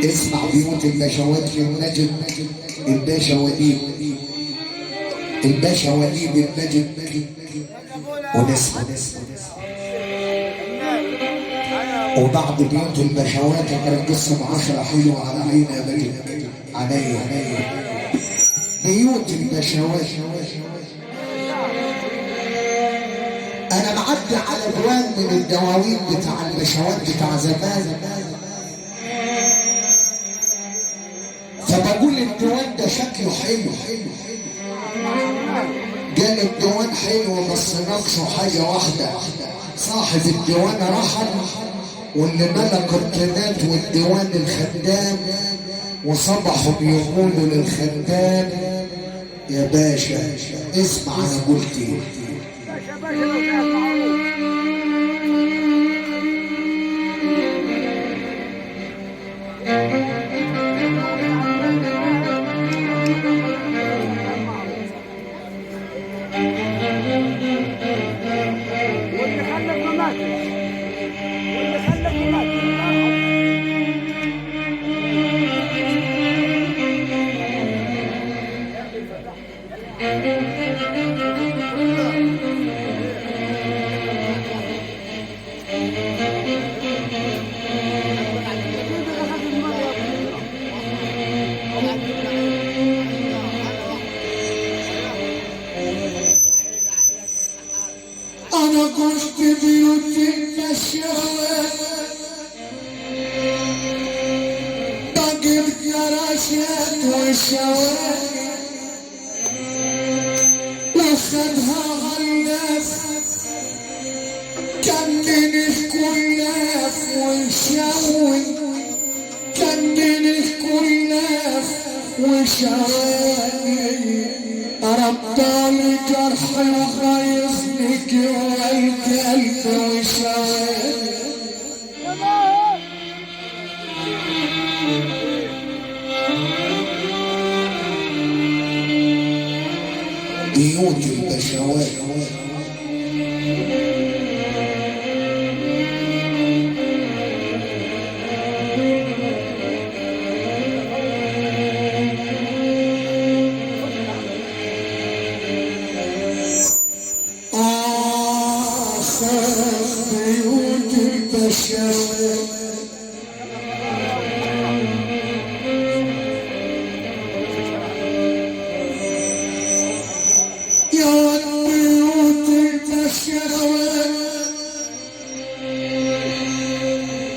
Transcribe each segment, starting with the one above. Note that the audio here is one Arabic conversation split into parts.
اسمع بيوت البشوات للنجم الباشا وليد، الباشا وليد النجم، ونسمع وبعض بيوت البشوات هنرقصهم 10 حلو على عيني يا بجم، عليا بيوت البشوات. انا معدي على ديوان من الدواوين بتاع البشوات بتاع زمان، فبقول الديوان ده شكله حلو، قال الديوان حلو بس ناقصه حاجه واحده. صاحب الديوان رحل واللي ملك القناه والديوان الخدام، وصبحوا بيقولوا للخدام يا باشا اسمع انا قلت ايه. انا قلت بيوت البشوات باقي الجراشات والشوات، وخدها غلاف كنن الكلاف والشوي، كنن الكلاف وشوي، ربطاني جرحي وخايفني جوا القلب وشوي. بيوت البشوات بيوت البشوات يا بيوت البشوات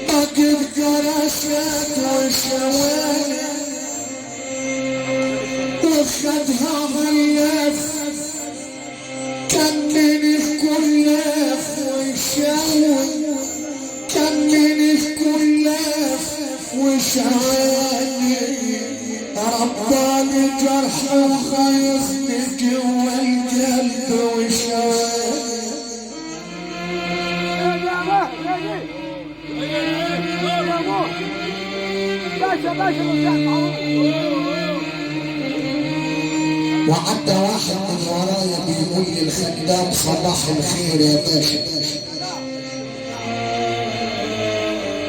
باقي الجراشات والشوارع، وخدها غلاف كمل الكلاف والشوي، كمل الكلاف وشوي، رباني جرح وخايفني جوا القلب وشوي. وعدى واحد من ورايا بيقول لي الخدام صباح الخير يا باشا.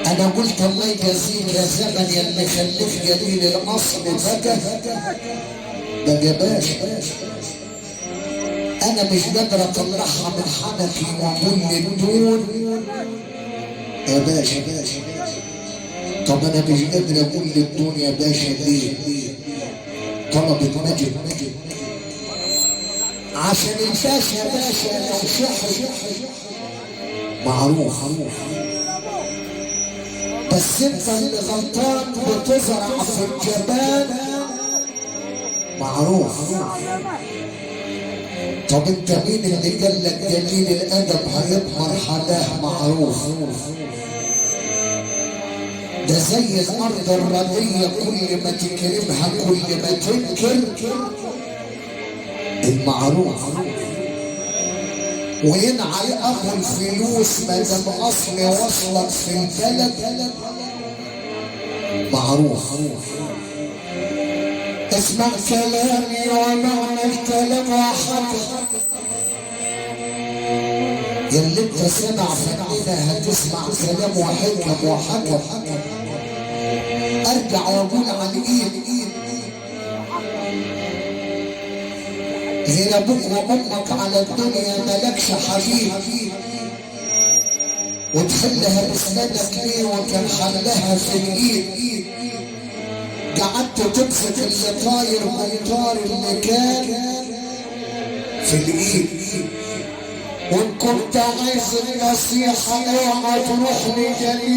انا قلت الله يجازيك يا زمن يا اللي خليك جليل الاصل بقى باشا. انا مش قادر اطلعها من حنكي واقول للدون يا باشا. طب انا مش قادر اقول للدون يا باشا ليه؟ طلبت نجم عشان الباشا باشا لو شحر معروف، بس انت اللي غلطان بتزرع في الجبال معروف. طب انت مين اللي قال لك جليل الادب هيضمر حداه معروف؟ ده زي الارض الردية كل ما تكرمها كل ما تنكر المعروف، وينعي ابو الفلوس ما دام اصل وصلك في البلد معروف. اسمع كلامي ومعنى الكلام وحكم، ياللي انت سمع فننا هتسمع كلام وحكم. ارجع واقول على الايد غير ابوك وامك على الدنيا ملكش حبيب، وتحلها بسندك ليه وكان حلها في الايد. قعدت تمسك اللي طاير وطار اللي كان في الايد. وان كنت عايز النصيحه اوعى تروح لجليل